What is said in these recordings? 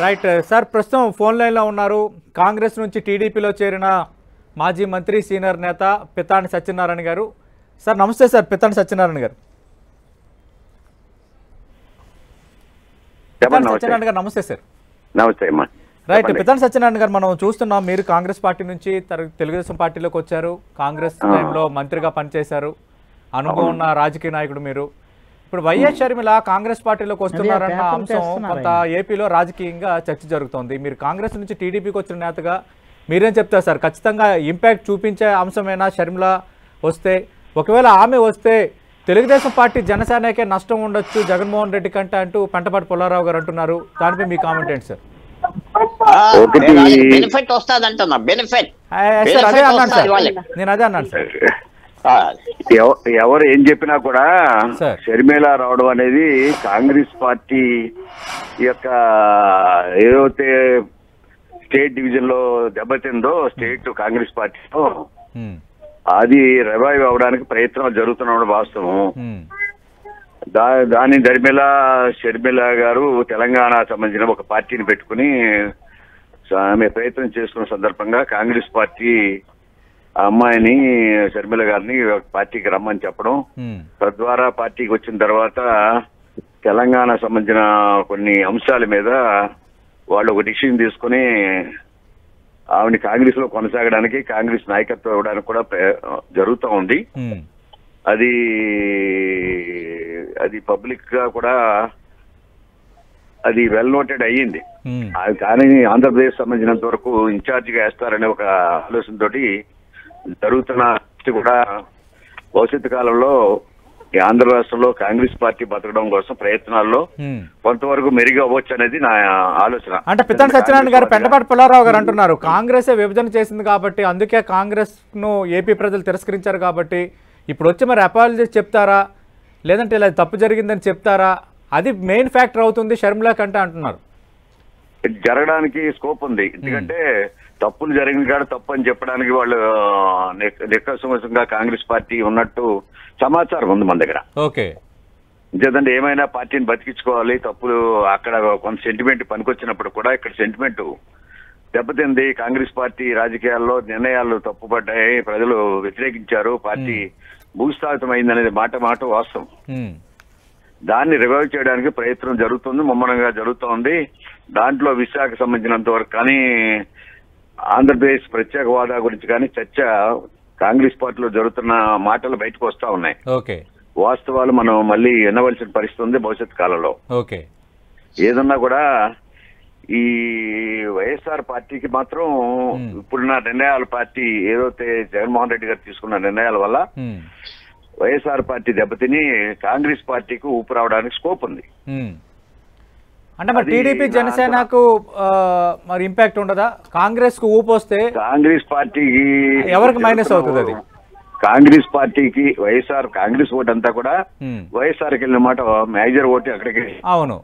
Right sir, ప్రస్తుతం phone లైన్లో ఉన్నారు. కాంగ్రెస్ నుంచి టీడీపీలో చేరిన మాజీ మంత్రి సీనియర్ నేత పితాని సత్యనారాయణ గారు. సార్ నమస్తే సార్, పితాని సత్యనారాయణ గారు. సత్యనారాయణ గారు నమస్తే సార్. నమస్తే అమ్మా. రైట్, పితాని సత్యనారాయణ గారు, మనం చూస్తున్నాం మీరు కాంగ్రెస్ పార్టీ నుంచి తెలుగుదేశం పార్టీలోకి వచ్చారు. కాంగ్రెస్ టైంలో మంత్రిగా పనిచేశారు, అనుభవం ఉన్న రాజకీయ నాయకుడు మీరు. ఇప్పుడు వైఎస్ షర్మిల కాంగ్రెస్ పార్టీలోకి వస్తున్నారన్న అంశం కొంత ఏపీలో రాజకీయంగా చర్చ జరుగుతోంది. మీరు కాంగ్రెస్ నుంచి టీడీపీకి వచ్చిన నేతగా మీరేం చెప్తారు సార్? ఖచ్చితంగా ఇంపాక్ట్ చూపించే అంశమేనా షర్మిల వస్తే? ఒకవేళ ఆమె వస్తే తెలుగుదేశం పార్టీ జనసేనకే నష్టం ఉండొచ్చు జగన్మోహన్ రెడ్డి కంటే అంటూ పెంటపాటి పుల్లారావు గారు అంటున్నారు. దానిపై మీ కామెంట్ ఏంటి సార్? బెనిఫిట్ వస్తుందంటున్నా. బెనిఫిట్ అదే అన్నాను సార్, నేను అదే అన్నాను సార్. ఎవరు ఏం చెప్పినా కూడా షర్మిల రావడం అనేది కాంగ్రెస్ పార్టీ యొక్క ఏదైతే స్టేట్ డివిజన్ లో దెబ్బతిందో స్టేట్ కాంగ్రెస్ పార్టీలో అది రివైవ్ అవడానికి ప్రయత్నం జరుగుతున్న వాస్తవం. దాని షర్మిల గారు తెలంగాణ సంబంధించిన ఒక పార్టీని పెట్టుకుని ఆమె ప్రయత్నం చేసుకున్న సందర్భంగా కాంగ్రెస్ పార్టీ ఆ అమ్మాయిని షర్మిల గారిని పార్టీకి రమ్మని చెప్పడం, తద్వారా పార్టీకి వచ్చిన తర్వాత తెలంగాణ సంబంధించిన కొన్ని అంశాల మీద వాళ్ళు ఒక డిసిషన్ తీసుకుని ఆవిడ కాంగ్రెస్ లో కొనసాగడానికి, కాంగ్రెస్ నాయకత్వం ఇవ్వడానికి కూడా జరుగుతూ ఉంది. అది పబ్లిక్ గా కూడా అది వెల్ నోటెడ్ అయ్యింది. కానీ ఆంధ్రప్రదేశ్ సంబంధించినంత వరకు ఇన్ఛార్జ్ గా వేస్తారనే ఒక ఆలోచనతోటి జరుగుతున్న కూడా భవిష్యత్తు కాలంలో ఆంధ్ర రాష్ట్రంలో కాంగ్రెస్ పార్టీ బతకడం కోసం ప్రయత్నాల్లో కొంతవరకు మెరుగు అవ్వచ్చు అనేది నా ఆలోచన. అంటే పితాని సత్యనారాయణ గారు, పెంటపాటి పుల్లారావు గారు అంటున్నారు కాంగ్రెస్ విభజన చేసింది కాబట్టి అందుకే కాంగ్రెస్ ను ఏపీ ప్రజలు తిరస్కరించారు కాబట్టి ఇప్పుడు వచ్చి మరి అపాలజీ చెప్తారా, లేదంటే ఇలా తప్పు జరిగిందని చెప్తారా? అది మెయిన్ ఫ్యాక్టర్ అవుతుంది షర్మిల కంటే అంటున్నారు. జరగడానికి స్కోప్ ఉంది, ఎందుకంటే తప్పులు జరిగిన కాడ తప్పు అని చెప్పడానికి వాళ్ళు నిక్కసంగా కాంగ్రెస్ పార్టీ ఉన్నట్టు సమాచారం ఉంది మన దగ్గర. ఓకే, ఎందుకంటే ఏమైనా పార్టీని బతికించుకోవాలి, తప్పులు అక్కడ కొంత సెంటిమెంట్ పనికొచ్చినప్పుడు కూడా ఇక్కడ సెంటిమెంట్ దెబ్బతింది. కాంగ్రెస్ పార్టీ రాజకీయాల్లో నిర్ణయాలు తప్పుపడ్డాయి, ప్రజలు వ్యతిరేకించారు, పార్టీ భూస్థాపితం అయింది అనేది మాట వాస్తవం. దాన్ని రివైవ్ చేయడానికి ప్రయత్నం జరుగుతుంది, ముమ్మరంగా జరుగుతోంది. దాంట్లో విశాఖ సంబంధించినంత వరకు కానీ ఆంధ్రప్రదేశ్ ప్రత్యేక హోదా గురించి కానీ చర్చ కాంగ్రెస్ పార్టీలో జరుగుతున్న మాటలు బయటకు వస్తా ఉన్నాయి. వాస్తవాలు మనం మళ్ళీ వినవలసిన పరిస్థితి ఉంది భవిష్యత్ కాలంలో. ఏదన్నా కూడా ఈ వైఎస్ఆర్ పార్టీకి మాత్రం ఇప్పుడున్న నిర్ణయాల పార్టీ ఏదైతే జగన్మోహన్ రెడ్డి గారు తీసుకున్న నిర్ణయాల వల్ల వైఎస్ఆర్ పార్టీ దెబ్బతిని కాంగ్రెస్ పార్టీకి ఊపు రావడానికి స్కోప్ ఉంది. అంటే మరి టీడీపీ జనసేనకు మరి ఇంపాక్ట్ ఉండదా? కాంగ్రెస్ కు ఊపు వస్తే కాంగ్రెస్ పార్టీకి ఎవరికి మైనస్ అవుతుంది? అది కాంగ్రెస్ పార్టీకి కాంగ్రెస్ ఓటు అంతా కూడా వైఎస్ఆర్కి వెళ్ళిన మాట మేజర్ ఓటు అక్కడికి. అవును,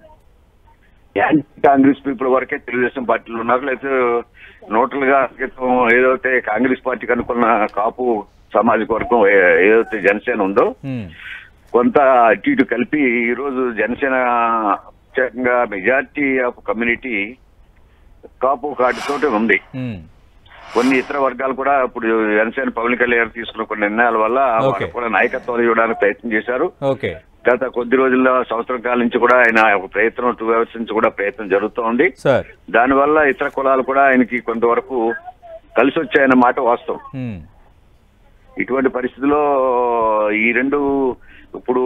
యాంటీ కాంగ్రెస్ పీపుల్ వరకే తెలుగుదేశం పార్టీలో ఉన్నారు. లేకపోతే నోటల్ గా ఏదైతే కాంగ్రెస్ పార్టీకి అనుకున్న కాపు సామాజిక వర్గం ఏదైతే జనసేన ఉందో కొంత అటు ఇటు కలిపి ఈరోజు జనసేన మెజార్టీ ఆఫ్ కమ్యూనిటీ కాపు కార్డుతోటి ఉంది. కొన్ని ఇతర వర్గాలు కూడా ఇప్పుడు జనసేన పవన్ కళ్యాణ్ తీసుకున్న కొన్ని నిర్ణయాల వల్ల వాళ్ళు కూడా నాయకత్వం ఇవ్వడానికి ప్రయత్నం చేశారు. గత కొద్ది రోజుల్లో సంవత్సరం కాలం నుంచి కూడా ఆయన ఒక ప్రయత్నం 2 years నుంచి కూడా ప్రయత్నం జరుగుతూ ఉంది. దానివల్ల ఇతర కులాలు కూడా ఆయనకి కొంతవరకు కలిసి వచ్చాయన్న మాట వాస్తవం. ఇటువంటి పరిస్థితుల్లో ఈ రెండు ఇప్పుడు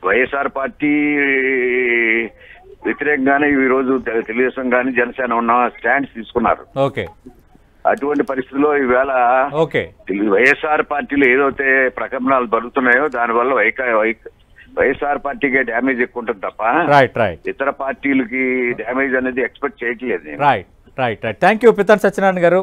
వైఎస్ఆర్ పార్టీ వ్యతిరేకంగానే ఈ రోజు తెలుగుదేశం కానీ జనసేన ఉన్న స్టాండ్స్ తీసుకున్నారు. అటువంటి పరిస్థితుల్లో ఈవేళ వైఎస్ఆర్ పార్టీలో ఏదైతే ప్రకంపనలు జరుగుతున్నాయో దానివల్ల వైఎస్ఆర్ పార్టీకే డ్యామేజ్ ఎక్కువ ఉంటుంది తప్ప ఇతర పార్టీలకి డ్యామేజ్ అనేది ఎక్స్పెక్ట్ చేయట్లేదు. థ్యాంక్ యూ పితాని సత్యనారాయణ గారు.